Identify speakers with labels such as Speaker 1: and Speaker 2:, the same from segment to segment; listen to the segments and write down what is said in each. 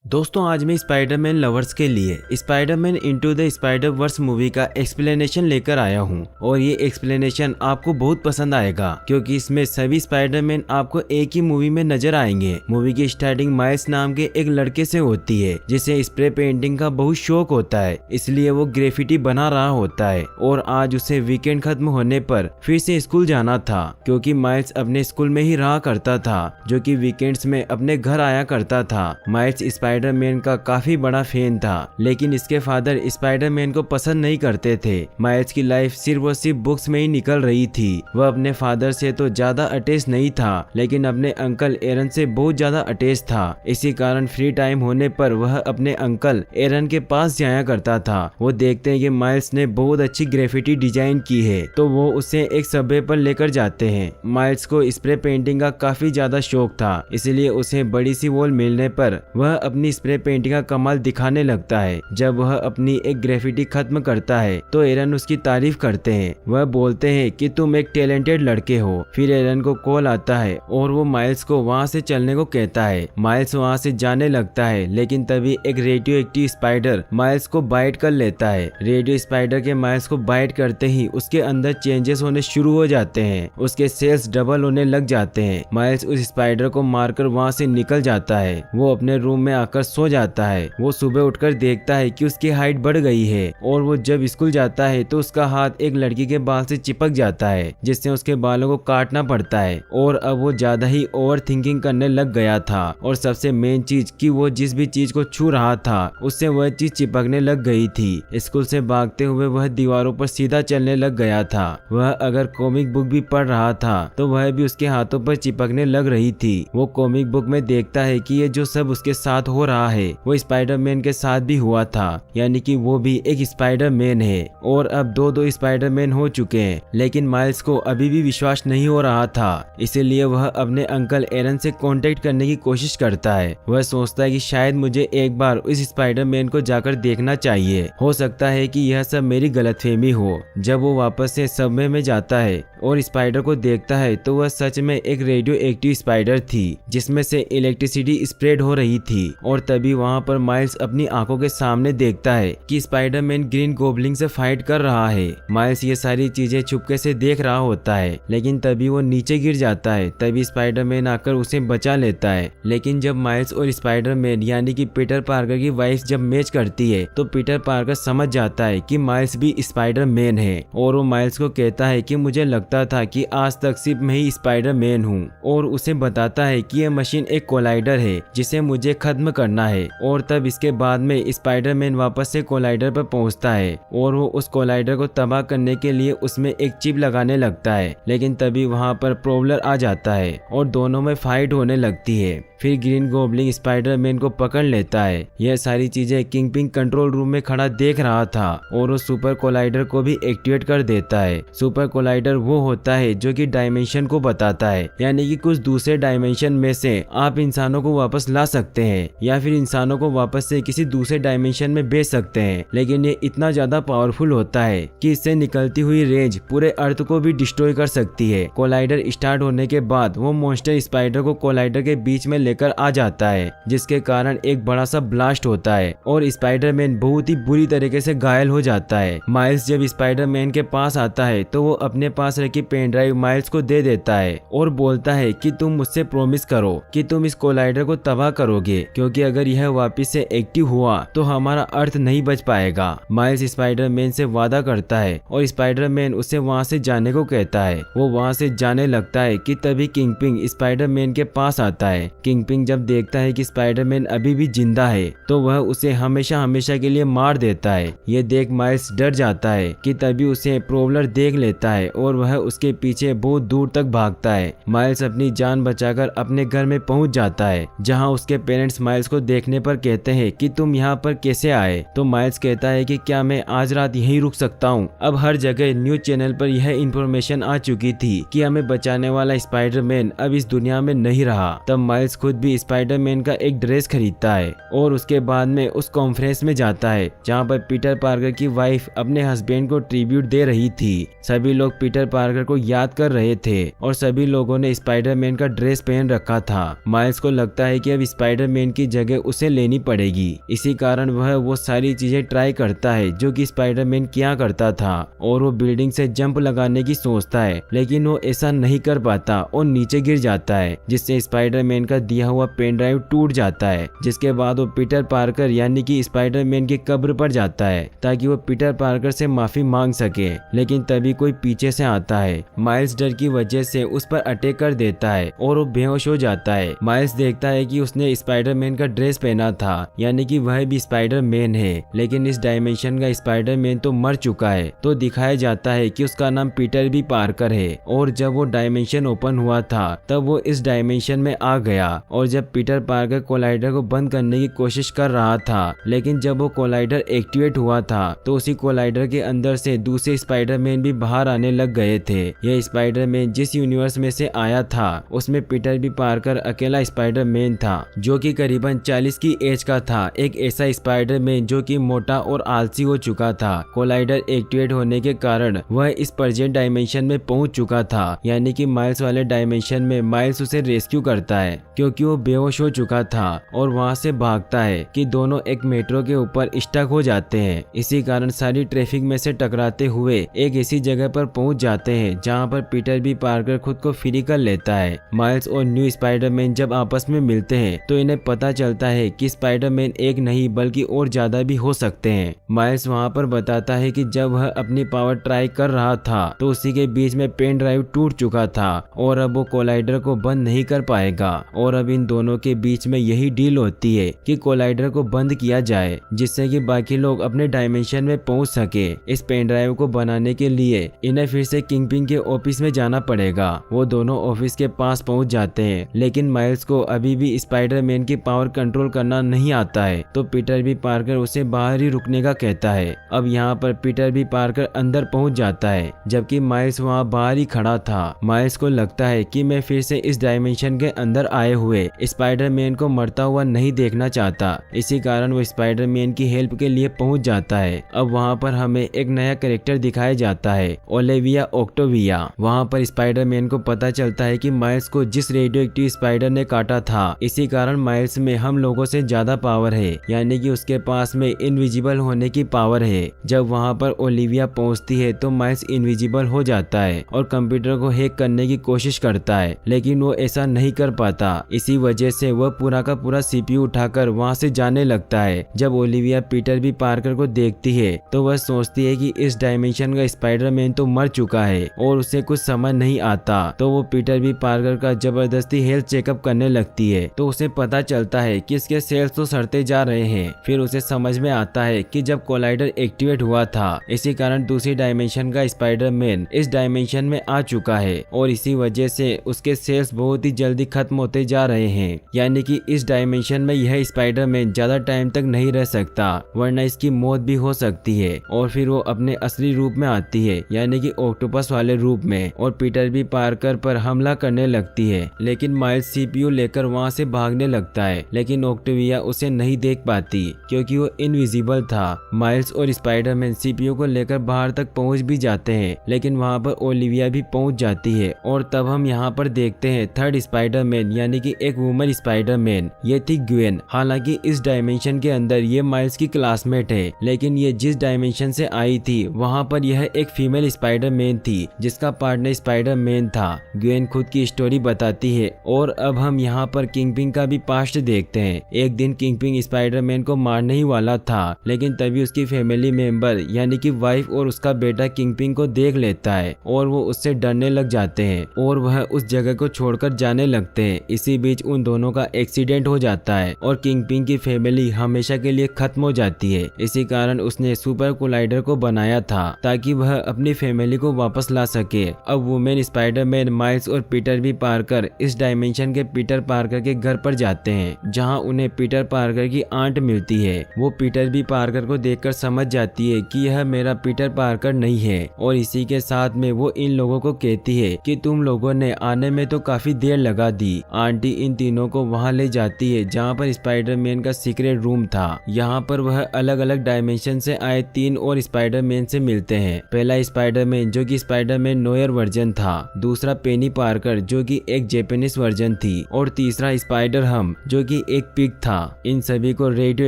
Speaker 1: दोस्तों आज मैं स्पाइडरमैन लवर्स के लिए Spiderman into the Spider Verse movie का एक्सप्लेनेशन लेकर आया हूं और ये एक्सप्लेनेशन आपको बहुत पसंद आएगा क्योंकि इसमें सभी स्पाइडरमैन आपको एक ही मूवी में नजर आएंगे। मूवी की स्टार्टिंग माइल्स नाम के एक लड़के से होती है जिसे स्प्रे पेंटिंग का बहुत शौक होता है, इसलिए वो ग्रेफिटी बना रहा होता है और आज उसे वीकेंड खत्म होने पर फिर से स्कूल जाना था क्योंकि माइल्स अपने स्कूल में ही रहा करता था जो कि वीकेंड्स में अपने घर आया करता था। माइल्स स्पाइडरमैन का काफी बड़ा फैन था, लेकिन इसके फादर स्पाइडरमैन को पसंद नहीं करते थे। माइल्स की लाइफ सिर्फ और सिर्फ बुक्स में ही निकल रही थी। वह अपने फादर से तो ज्यादा अटैच नहीं था, लेकिन अपने अंकल एरन से बहुत ज्यादा अटैच था। इसी कारण फ्री टाइम होने पर वह अपने अंकल एरन के पास जाया करता था। वो देखते हैं कि माइल्स ने बहुत अच्छी ग्रेफिटी डिजाइन की है तो वो उसे एक सबवे पर लेकर जाते हैं। माइल्स को स्प्रे पेंटिंग का काफी ज्यादा शौक था, इसलिए उसे बड़ी सी वॉल मिलने पर वह अपनी स्प्रे पेंटिंग का कमाल दिखाने लगता है। जब वह अपनी एक ग्रेफिटी खत्म करता है तो एरन उसकी तारीफ करते हैं। वह बोलते हैं कि तुम एक टैलेंटेड लड़के हो। फिर एरन को कॉल आता है और वो माइल्स को वहाँ से चलने को कहता है। माइल्स वहाँ से जाने लगता है, लेकिन तभी एक रेडियो एक्टिव स्पाइडर माइल्स को बाइट कर लेता है। रेडियो स्पाइडर के माइल्स को बाइट करते ही उसके अंदर चेंजेस होने शुरू हो जाते हैं। उसके सेल्स डबल होने लग जाते हैं। माइल्स उस स्पाइडर को मारकर वहाँ से निकल जाता है। वो अपने रूम में आकर सो जाता है। वो सुबह उठकर देखता है कि उसकी हाइट बढ़ गई है और वो जब स्कूल जाता है तो उसका हाथ एक लड़की के बाल से चिपक जाता है जिससे उसके बालों को काटना पड़ता है और अब वो ज्यादा ही ओवर थिंकिंग करने लग गया था। और सबसे मेन चीज कि वो जिस भी चीज को छू रहा था उससे वह चीज चिपकने लग गई थी। स्कूल से भागते हुए वह दीवारों पर सीधा चलने लग गया था। वह अगर कॉमिक बुक भी पढ़ रहा था तो वह भी उसके हाथों पर चिपकने लग रही थी। वो कॉमिक बुक में देखता है कि ये जो सब उसके साथ हो रहा है वो स्पाइडरमैन के साथ भी हुआ था, यानी कि वो भी एक स्पाइडरमैन है और अब दो स्पाइडरमैन हो चुके हैं। लेकिन माइल्स को अभी भी विश्वास नहीं हो रहा था, इसीलिए वह अपने अंकल एरन से कांटेक्ट करने की कोशिश करता है। वह सोचता है कि शायद मुझे एक बार उस स्पाइडरमैन को जाकर देखना चाहिए, हो सकता है कि यह सब मेरी गलतफहमी हो। जब वो वापस से सबवे में जाता है और स्पाइडर को देखता है तो वह सच में एक रेडियो एक्टिव स्पाइडर थी जिसमें से इलेक्ट्रिसिटी स्प्रेड हो रही थी। और तभी वहाँ पर माइल्स अपनी आंखों के सामने देखता है कि स्पाइडरमैन ग्रीन गोब्लिन से फाइट कर रहा है। माइल्स ये सारी चीजें चुपके से देख रहा होता है, लेकिन तभी वो नीचे गिर जाता है। तभी स्पाइडरमैन आकर उसे बचा लेता है। लेकिन जब माइल्स और स्पाइडरमैन यानी कि पीटर पार्कर की वाइफ जब मैच करती है तो पीटर पार्कर समझ जाता है कि माइल्स भी स्पाइडरमैन है और वो माइल्स को कहता है कि मुझे लगता था कि आज तक सिर्फ मैं ही स्पाइडरमैन हूँ, और उसे बताता है कि यह मशीन एक कोलाइडर है जिसे मुझे खत्म करना है। और तब इसके बाद में स्पाइडरमैन वापस से कोलाइडर पर पहुंचता है और वो उस कोलाइडर को तबाह करने के लिए उसमें एक चिप लगाने लगता है। लेकिन तभी वहां पर प्रोबलर आ जाता है और दोनों में फाइट होने लगती है। फिर ग्रीन गोब्लिन स्पाइडरमैन को पकड़ लेता है। यह सारी चीजें किंगपिन कंट्रोल रूम में खड़ा देख रहा था और वो सुपर कोलाइडर को भी एक्टिवेट कर देता है। सुपर कोलाइडर वो होता है जो कि डायमेंशन को बताता है, यानी कि कुछ दूसरे डायमेंशन में से आप इंसानों को वापस ला सकते हैं या फिर इंसानों को वापस से किसी दूसरे डायमेंशन में भेज सकते हैं। लेकिन ये इतना ज्यादा पावरफुल होता है कि इससे निकलती हुई रेंज पूरे अर्थ को भी डिस्ट्रॉय कर सकती है। कोलाइडर स्टार्ट होने के बाद वो मॉन्स्टर स्पाइडर को कोलाइडर के बीच में लेकर आ जाता है, जिसके कारण एक बड़ा सा ब्लास्ट होता है और स्पाइडरमैन बहुत ही बुरी तरीके से घायल हो जाता है। माइल्स जब स्पाइडरमैन के पास आता है तो वो अपने पास रखी पेन ड्राइव माइल्स को दे देता है और बोलता है कि तुम मुझसे प्रॉमिस करो कि तुम इस कोलाइडर को तबाह करोगे, क्योंकि अगर यह वापस से एक्टिव हुआ तो हमारा अर्थ नहीं बच पाएगा। माइल्स स्पाइडरमैन से वादा करता है और स्पाइडरमैन उसे वहाँ से जाने को कहता है। वो वहाँ से जाने लगता है कि तभी किंगपिन स्पाइडरमैन के पास आता है। किंगपिन जब देखता है कि स्पाइडरमैन अभी भी जिंदा है तो वह उसे हमेशा हमेशा के लिए मार देता है। ये देख माइल्स डर जाता है कि तभी उसे प्रोबलर देख लेता है और वह उसके पीछे बहुत दूर तक भागता है। माइल्स अपनी जान बचाकर अपने घर में पहुंच जाता है, जहां उसके पेरेंट्स माइल्स को देखने पर कहते हैं कि तुम यहाँ पर कैसे आए। तो माइल्स कहता है कि क्या मैं आज रात यहीं रुक सकता हूँ। अब हर जगह न्यूज चैनल पर यह इंफॉर्मेशन आ चुकी थी कि हमें बचाने वाला स्पाइडरमैन अब इस दुनिया में नहीं रहा। तब माइल्स खुद भी स्पाइडरमैन का एक ड्रेस खरीदता है और उसके बाद में उस कॉन्फ्रेंस में जाता है जहाँ पर पीटर पार्कर की वाइफ अपने हस्बैंड को ट्रिब्यूट दे रही थी। सभी लोग पीटर पार्कर को याद कर रहे थे और सभी लोगों ने स्पाइडरमैन का ड्रेस पहन रखा था। माइल्स को लगता है कि अब स्पाइडरमैन की जगह उसे लेनी पड़ेगी। इसी कारण वह वो सारी चीजें ट्राई करता है जो कि स्पाइडरमैन किया करता था और वो बिल्डिंग से जंप लगाने की सोचता है, लेकिन वो ऐसा नहीं कर पाता और नीचे गिर जाता है, जिससे स्पाइडरमैन का दिया हुआ पेन ड्राइव टूट जाता है। जिसके बाद वो पीटर पार्कर यानी कि स्पाइडरमैन की कब्र पर जाता है ताकि वो पीटर पार्कर से माफी मांग सके, लेकिन तभी कोई पीछे से आता है। माइल्स डर की वजह से उस पर अटैक कर देता है और वो बेहोश हो जाता है। माइल्स देखता है कि उसने स्पाइडरमैन का ड्रेस पहना था, यानी कि वह भी स्पाइडरमैन है, लेकिन इस डायमेंशन का स्पाइडरमैन तो मर चुका है। तो दिखाया जाता है कि उसका नाम पीटर बी पार्कर है और जब वो डायमेंशन ओपन हुआ था तब वो इस डायमेंशन में आ गया और जब पीटर पार्कर कोलाइडर को बंद करने की कोशिश कर रहा था, लेकिन जब वो कोलाइडर एक्टिवेट हुआ था तो उसी कोलाइडर के अंदर से दूसरे स्पाइडरमैन भी बाहर आने लग गए थे। यह स्पाइडरमैन जिस यूनिवर्स में से आया था उसमें पीटर बी पार्कर अकेला स्पाइडरमैन था जो कि करीबन 40 की एज का था, एक ऐसा स्पाइडरमैन जो कि मोटा और आलसी हो चुका था। कोलाइडर एक्टिवेट होने के कारण वह इस प्रेजेंट डायमेंशन में पहुंच चुका था, यानी कि माइल्स वाले डायमेंशन में माइल्स उसे रेस्क्यू करता है क्योंकि वो बेहोश हो चुका था और वहां से भागता है कि दोनों एक मेट्रो के ऊपर स्टक हो जाते हैं। इसी कारण सारी ट्रैफिक में से टकराते हुए एक ऐसी जगह पर पहुंच जाते हैं जहां पर पीटर बी पार्कर खुद को फ्री कर लेता है। माइल्स और न्यू स्पाइडरमैन जब आपस में मिलते हैं तो इन्हें पता चलता है कि स्पाइडरमैन एक नहीं बल्कि और ज्यादा भी हो सकते हैं। माइल्स वहां पर बताता है कि जब वह अपनी पावर ट्राई कर रहा था तो उसी के बीच में पेन ड्राइव टूट चुका था और अब वो कोलाइडर को बंद नहीं कर पाएगा और अब इन दोनों के बीच में यही डील होती है कि कोलाइडर को बंद किया जाए जिससे कि बाकी लोग अपने डायमेंशन में पहुंच सके। इस पेन ड्राइव को बनाने के लिए इन्हें फिर से किंगपिन के ऑफिस में जाना पड़ेगा। वो दोनों ऑफिस के पास पहुंच जाते हैं, लेकिन माइल्स को अभी भी स्पाइडरमैन की पावर कंट्रोल करना नहीं आता है तो पीटर बी पार्कर उसे बाहर ही रुकने का कहता है। अब यहाँ पर पीटर बी पार्कर अंदर पहुंच जाता है जबकि माइल्स वहाँ बाहर ही खड़ा था। माइल्स को लगता है कि मैं फिर से इस डायमेंशन के अंदर आए हुए स्पाइडरमैन को मरता हुआ नहीं देखना चाहता, इसी कारण वो स्पाइडरमैन की हेल्प के लिए पहुंच जाता है। अब वहाँ पर हमें एक नया कैरेक्टर दिखाया जाता है, ओलिविया ऑक्टेविया। वहाँ पर स्पाइडरमैन को पता चलता है कि माइल्स को जिस रेडियो एक्टिव स्पाइडर ने काटा था इसी कारण माइल्स में हम लोगों से ज्यादा पावर है, यानी कि उसके पास में इनविजिबल होने की पावर है। जब वहाँ पर ओलिविया पहुँचती है तो माइल्स इनविजिबल हो जाता है और कंप्यूटर को हैक करने की कोशिश करता है, लेकिन वो ऐसा नहीं कर पाता। इसी वजह से वह पूरा का पूरा सीपीयू उठाकर वहाँ से जाने लगता है। जब ओलिविया पीटर बी पार्कर को देखती है तो वह सोचती है कि इस डायमेंशन का स्पाइडरमैन तो मर चुका है और उसे कुछ समझ नहीं आता, तो वो पीटर बी पार्कर का जबरदस्ती हेल्थ चेकअप करने लगती है। तो उसे पता चलता है कि इसके सेल्स तो सड़ते जा रहे हैं। फिर उसे समझ में आता है कि जब कोलाइडर एक्टिवेट हुआ था इसी कारण दूसरी डायमेंशन का स्पाइडरमैन इस डायमेंशन में आ चुका है और इसी वजह से उसके सेल्स बहुत ही जल्दी खत्म होते जा रहे हैं, यानी कि इस डायमेंशन में यह स्पाइडरमैन ज्यादा टाइम तक नहीं रह सकता वरना इसकी मौत भी हो सकती है। और फिर वो अपने असली रूप में आती है, यानी कि ऑक्टोपस वाले रूप में, और पीटर बी पार्कर पर हमला करने लगती है। लेकिन माइल्स सीपीयू लेकर वहाँ से भागने लगता है, लेकिन ऑक्टेविया उसे नहीं देख पाती क्योंकि वो इनविजिबल था। माइल्स और स्पाइडरमैन सीपीयू को लेकर बाहर तक पहुँच भी जाते हैं, लेकिन वहाँ पर ओलिविया भी पहुँच जाती है। और तब हम यहाँ पर देखते हैं थर्ड स्पाइडरमैन, यानी कि एक वुमन स्पाइडरमैन। ये थी ग्वेन। हालांकि इस डायमेंशन के अंदर ये माइल्स की क्लासमेट है, लेकिन ये जिस डायमेंशन से आई थी वहाँ पर यह एक फीमेल स्पाइडरमैन थी जिसका पार्टनर स्पाइडरमैन था। ग्वेन खुद की स्टोरी बताती है। और अब हम यहाँ पर किंगपिन का भी पास्ट देखते हैं। एक दिन किंगपिन स्पाइडरमैन को मारने ही वाला था, लेकिन तभी उसकी फैमिली मेंबर यानी कि वाइफ और उसका बेटा किंगपिन को देख लेता है और वो उससे डरने लग जाते हैं और वह उस जगह को छोड़कर जाने लगते हैं। इसी बीच उन दोनों का एक्सीडेंट हो जाता है और किंगपिन की फैमिली हमेशा के लिए खत्म हो जाती है। इसी कारण उसने सुपर कोलाइडर को बनाया था ताकि वह अपनी फैमिली को वापस ला सके। अब वुमेन स्पाइडरमैन, माइल्स और पीटर बी पार्कर इस डायमेंशन के पीटर पार्कर के घर पर जाते हैं जहां उन्हें पीटर पार्कर की आंट मिलती है। वो पीटर बी पार्कर को देखकर समझ जाती है कि यह मेरा पीटर पार्कर नहीं है और इसी के साथ में वो इन लोगों को कहती है कि तुम लोगों ने आने में तो काफी देर लगा दी। आंटी इन तीनों को वहां ले जाती है जहां पर स्पाइडरमैन का सीक्रेट रूम था। यहाँ पर वह अलग अलग डायमेंशन से आए 3 और स्पाइडरमैन से मिलते हैं। पहला स्पाइडरमैन जो कि स्पाइडरमैन नोयर वर्जन था, दूसरा पेनी पार्कर जो कि एक जैपनीज वर्जन थी और तीसरा स्पाइडर हम जो कि ही एक पिग था। इन सभी को रेडियो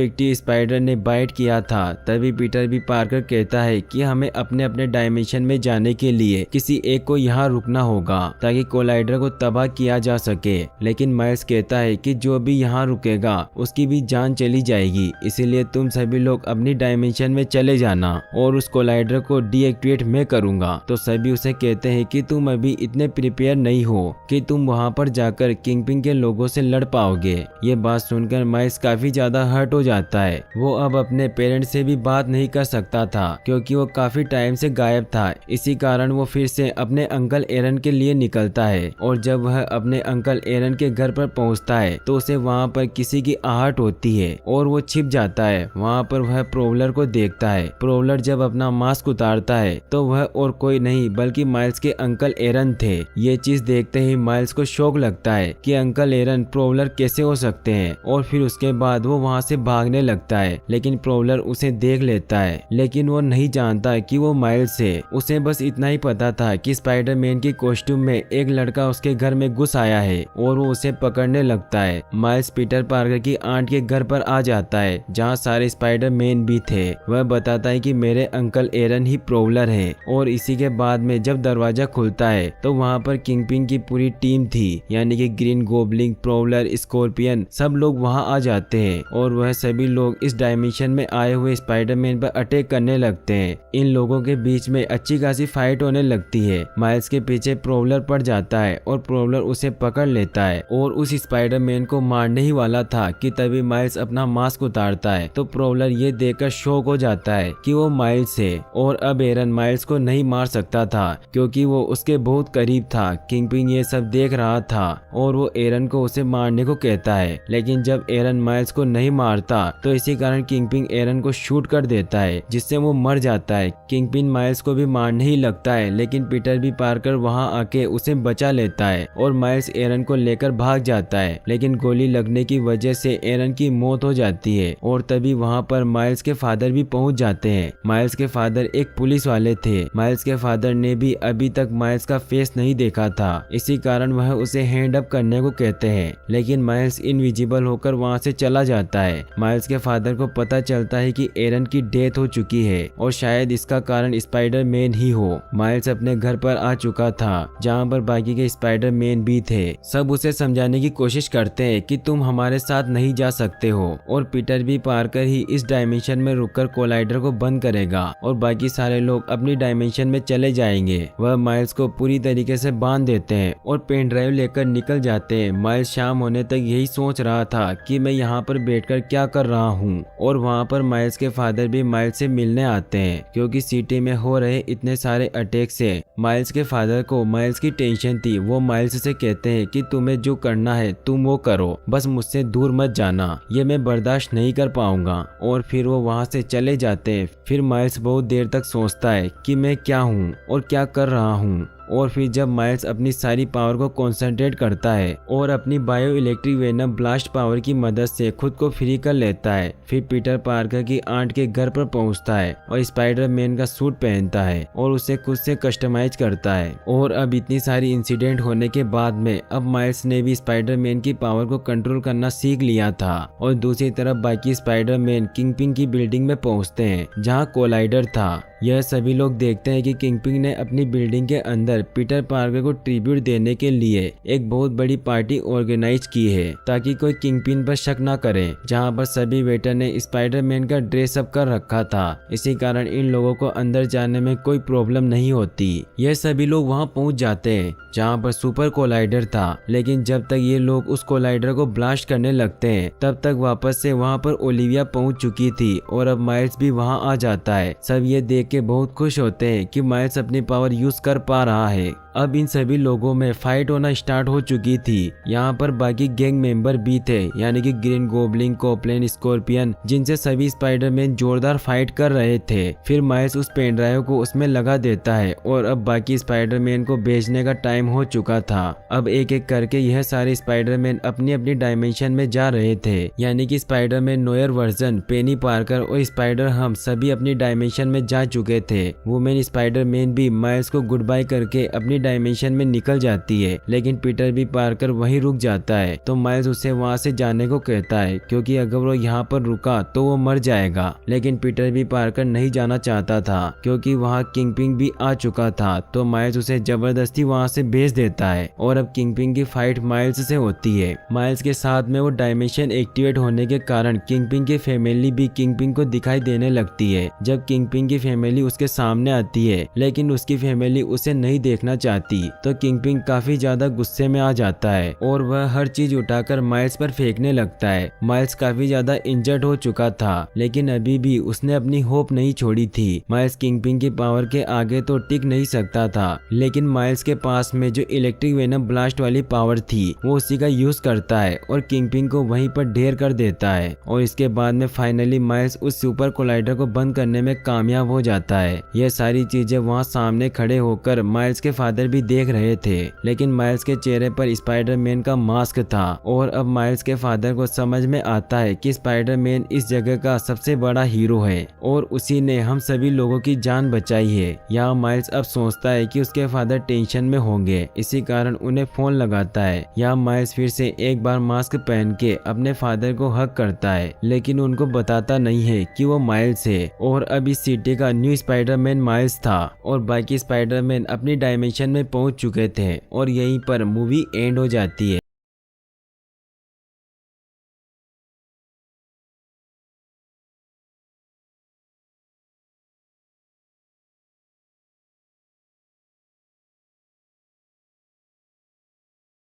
Speaker 1: एक्टिव स्पाइडर ने बाइट किया था। तभी पीटर बी पार्कर कहता है कि हमें अपने अपने डायमेंशन में जाने के लिए किसी एक को यहाँ रुकना होगा ताकि कोलाइडर को तबाह किया जा सके। लेकिन माइल्स कहता है कि जो भी यहाँ रुकेगा उसकी भी जान चली जाएगी, इसीलिए तुम सभी लोग अपनी डायमेंशन में चले जाना और उस कोलाइडर को डीएक्टिवेट मैं करूंगा। तो सभी उसे कहते हैं कि तुम अभी इतने प्रिपेयर नहीं हो कि तुम वहाँ पर जाकर किंगपिन के लोगों से लड़ पाओगे। ये बात सुनकर माइल्स काफी ज्यादा हर्ट हो जाता है। वो अब अपने पेरेंट्स से भी बात नहीं कर सकता था क्योंकि वो काफी टाइम से गायब था। इसी कारण वो फिर से अपने अंकल एरन के लिए निकलता है और जब वह अपने अंकल एरन के घर पर पहुंचता है तो उसे वहां पर किसी की आहट होती है और वो छिप जाता है। वहां पर वह प्रोवलर को देखता है। प्रोवलर जब अपना मास्क उतारता है तो वह और कोई नहीं बल्कि माइल्स के अंकल एरन थे। ये चीज देखते ही माइल्स को शौक लगता है कि अंकल एरन प्रोवलर कैसे हो सकते हैं और फिर उसके बाद वो वहाँ से भागने लगता है। लेकिन प्रोवलर उसे देख लेता है, लेकिन वो नहीं जानता कि वो माइल्स है। उसे बस इतना ही पता था कि स्पाइडरमैन की कॉस्ट्यूम में एक लड़का उसके घर में घुस आया है और वो उसे पकड़ने लगता है। माइल्स पीटर पार्कर की आंट के घर पर आ जाता है जहाँ सारे स्पाइडरमैन भी थे। वह बताता है कि मेरे अंकल एरन ही प्रोवलर है और इसी के बाद में जब दरवाजा खुलता है तो वहाँ पर किंगपिन की पूरी टीम थी, यानी कि ग्रीन गोब्लिन, प्रोवलर, स्कॉर्पियन, सब लोग वहाँ आ जाते हैं और वह सभी लोग इस डायमेंशन में आए हुए स्पाइडरमैन पर अटैक करने लगते हैं। इन लोगों के बीच में अच्छी खासी फाइट होने लगती है। माइल्स के पीछे प्रोवलर पड़ जाता है और प्रोवलर उसे पकड़ लेता है और उस स्पाइडरमैन को मारने ही वाला था कि तभी माइल्स अपना मास्क उतारता है। तो प्रोवलर ये देखकर शॉक हो जाता है कि वो माइल्स है और अब एरन माइल्स को नहीं मार सकता था क्योंकि वो उसके बहुत करीब था। किंगपिन ये सब देख रहा था और वो एरन को उसे मारने को कहता है, लेकिन जब एरन माइल्स को नहीं मारता तो इसी कारण किंगपिन एरन को शूट कर देता है जिससे वो मर जाता है। किंगपिन माइल्स को भी मारने ही लगता है, लेकिन पीटर बी पार्कर वहां आके उसे बचा लेता है और माइल्स एरन को लेकर भाग जाता है। लेकिन गोली लगने की वजह से एरन की मौत हो जाती है और तभी वहां पर माइल्स के फादर भी पहुंच जाते हैं। माइल्स के फादर एक पुलिस वाले थे। माइल्स के फादर ने भी अभी तक माइल्स का फेस नहीं देखा था, इसी कारण वह उसे हैंड अप करने को कहते हैं, लेकिन माइल्स इनविजिबल होकर वहां से चला जाता है। माइल्स के फादर को पता चलता है कि एरन की डेथ हो चुकी है और शायद इसका कारण स्पाइडरमैन ही हो। माइल्स अपने घर पर आ चुका था जहां पर बाकी के स्पाइडरमैन भी थे। सब उसे समझाने की कोशिश करते हैं कि तुम हमारे साथ नहीं जा सकते हो और पीटर बी पार्कर ही इस डायमेंशन में रुककर कोलाइडर को बंद करेगा और बाकी सारे लोग अपनी डायमेंशन में चले जाएंगे। वह माइल्स को पूरी तरीके से बांध देते हैं और पेन ड्राइव लेकर निकल जाते हैं। माइल्स शाम होने तक यही सोच रहा था कि मैं यहाँ पर बैठकर क्या कर रहा हूँ और वहाँ पर माइल्स के फादर भी माइल्स से मिलने आते हैं क्योंकि सिटी में हो रहे इतने सारे अटैक से माइल्स के फादर को माइल्स की टेंशन थी। वो माइल्स से कहते हैं कि तुम्हें जो करना है तुम वो करो, बस मुझसे दूर मत जाना, ये मैं बर्दाश्त नहीं कर पाऊंगा। और फिर वो वहाँ से चले जाते हैं। फिर माइल्स बहुत देर तक सोचता है कि मैं क्या हूँ और क्या कर रहा हूँ और फिर जब माइल्स अपनी सारी पावर को कंसंट्रेट करता है और अपनी bio electric venom blast power की मदद से खुद को फ्री कर लेता है, फिर पीटर पार्कर की आंट के घर पर पहुंचता है और स्पाइडरमैन का सूट पहनता है और उसे खुद से कस्टमाइज करता है। और अब इतनी सारी इंसिडेंट होने के बाद में अब माइल्स ने भी स्पाइडरमैन की पावर को कंट्रोल करना सीख लिया था। और दूसरी तरफ बाकी स्पाइडरमैन किंगपिन की बिल्डिंग में पहुंचते हैं जहाँ कोलाइडर था। यह सभी लोग देखते हैं कि किंगपिन ने अपनी बिल्डिंग के अंदर पीटर पार्कर को ट्रिब्यूट देने के लिए एक बहुत बड़ी पार्टी ऑर्गेनाइज की है ताकि कोई किंगपिन पर शक न करे। जहां पर सभी वेटर ने स्पाइडरमैन का ड्रेस अप कर रखा था, इसी कारण इन लोगों को अंदर जाने में कोई प्रॉब्लम नहीं होती। यह सभी लोग वहां पहुंच जाते हैं जहां पर सुपर कोलाइडर था, लेकिन जब तक ये लोग उस कोलाइडर को ब्लास्ट करने लगते हैं तब तक वापस से वहां पर ओलिविया पहुंच चुकी थी और अब माइल्स भी वहां आ जाता है। सब ये देख के बहुत खुश होते हैं कि माइल्स अपनी पावर यूज कर पा रहा है। अब इन सभी लोगों में फाइट होना स्टार्ट हो चुकी थी। यहाँ पर बाकी गैंग मेंबर भी थे, यानी कि ग्रीन गोब्लिन, कॉपलेन, स्कॉर्पियन, जिनसे सभी स्पाइडरमैन जोरदार फाइट कर रहे थे। फिर माइल्स उस पेन ड्राइव को उसमें लगा देता है और अब बाकी स्पाइडरमैन को भेजने का टाइम हो चुका था। अब एक एक करके यह सारे स्पाइडरमैन अपनी अपनी डायमेंशन में जा रहे थे, यानी कि स्पाइडरमैन नोयर वर्जन, पेनी पार्कर और स्पाइडर हम सभी अपनी डायमेंशन में जा चुके थे। वुमेन स्पाइडरमैन भी माइल्स को गुड बाय करके अपनी डायमेंशन में निकल जाती है, लेकिन पीटर बी पार्कर वहीं रुक जाता है। तो माइल्स उसे वहां से जाने को कहता है क्योंकि अगर वो यहाँ पर रुका तो वो मर जाएगा। लेकिन पीटर बी पार्कर नहीं जाना चाहता था क्योंकि वहाँ किंगपिन भी आ चुका था। तो माइल्स उसे जबरदस्ती वहाँ से भेज देता है और अब किंगपिन की फाइट माइल्स से होती है। माइल्स के साथ में वो डायमेंशन एक्टिवेट होने के कारण किंगपिन की फैमिली भी किंगपिन को दिखाई देने लगती है। जब किंगपिन की फैमिली उसके सामने आती है लेकिन उसकी फैमिली उसे नहीं देखना चाहती, तो किंगपिन काफी ज्यादा गुस्से में आ जाता है और वह हर चीज उठाकर माइल्स पर फेंकने लगता है। माइल्स काफी ज्यादा इंजर्ड हो चुका था लेकिन अभी भी उसने अपनी होप नहीं छोड़ी थी। माइल्स किंगपिन की पावर के आगे तो टिक नहीं सकता था, लेकिन माइल्स के पास में जो इलेक्ट्रिक वेनम ब्लास्ट वाली पावर थी वो उसी का यूज करता है और किंगपिन को वहीं पर ढेर कर देता है। और इसके बाद में फाइनली माइल्स उस सुपर कोलाइडर को बंद करने में कामयाब हो जाता है। यह सारी चीजें वहाँ सामने खड़े होकर माइल्स के फादर भी देख रहे थे, लेकिन माइल्स के चेहरे पर स्पाइडरमैन का मास्क था। और अब माइल्स के फादर को समझ में आता है कि स्पाइडरमैन इस जगह का सबसे बड़ा हीरो है और उसी ने हम सभी लोगों की जान बचाई है। यहाँ माइल्स अब सोचता है कि उसके फादर टेंशन में होंगे, इसी कारण उन्हें फोन लगाता है। यहाँ माइल्स फिर से एक बार मास्क पहन के अपने फादर को हक करता है, लेकिन उनको बताता नहीं है कि वो माइल्स है। और अब इस सिटी का न्यू स्पाइडरमैन माइल्स था और बाकी स्पाइडरमैन अपनी डायमेंशन में पहुंच चुके थे और यहीं पर मूवी एंड हो जाती है।